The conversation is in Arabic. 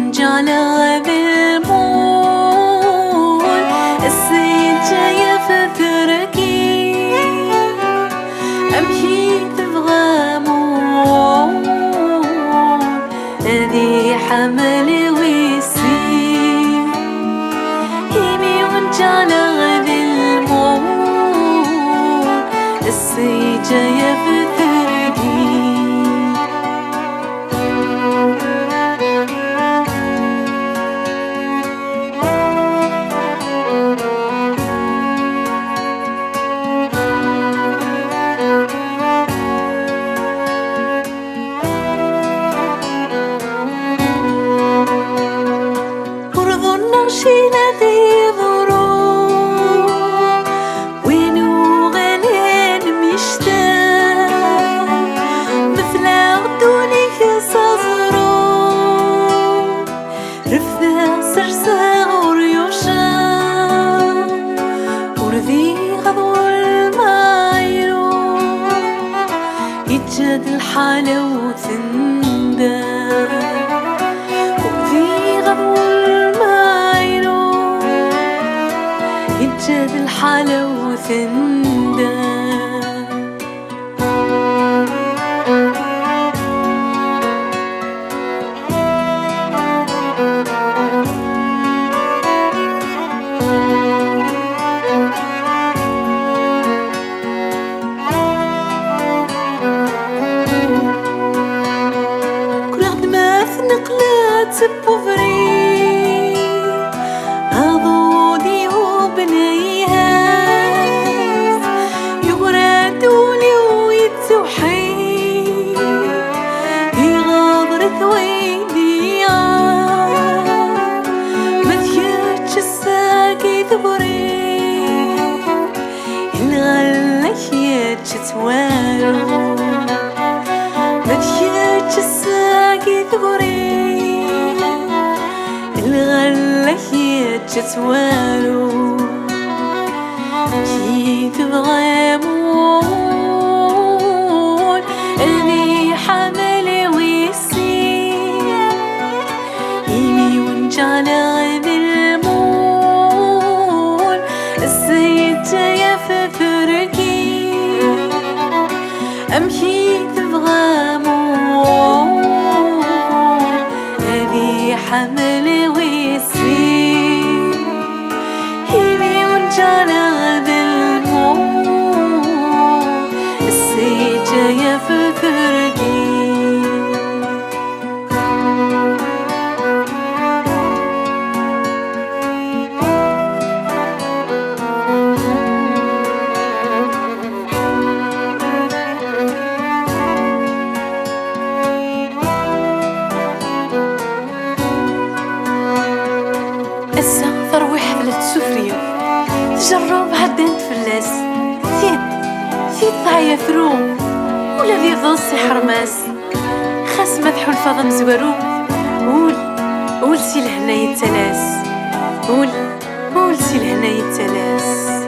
ونجعل بالمول السيد جاية في تركي أمشي تبغامون هذي حملي ويسير هيمي ونجعل بالمول السيد جاية في الحالة وثندى وفي غضو المايلو يتجد الحالة وثندى تبوفري أضودي وبنيهاز يغردولي ويتوحي يغاضر ثويدي مذيتش الساقي ثبري الغلة يتشتوارو مذيتش الساقي ثبري تتوالو كي تبغامون اللي حمل ويسير يمي ونجعل بالمول السيد جاية في فرقي أمشي تبغامون اللي حمل جانا بالمول السيد جاية في فرقي السا ثروي حفلة سفرية جرب هدنت فلاس ثيت ضعيا ثرو ولا ذي ضوصي حرماس خاس مدحو الفضا مزورو قول سي لهنا يتلاس قول سي لهنا يتلاس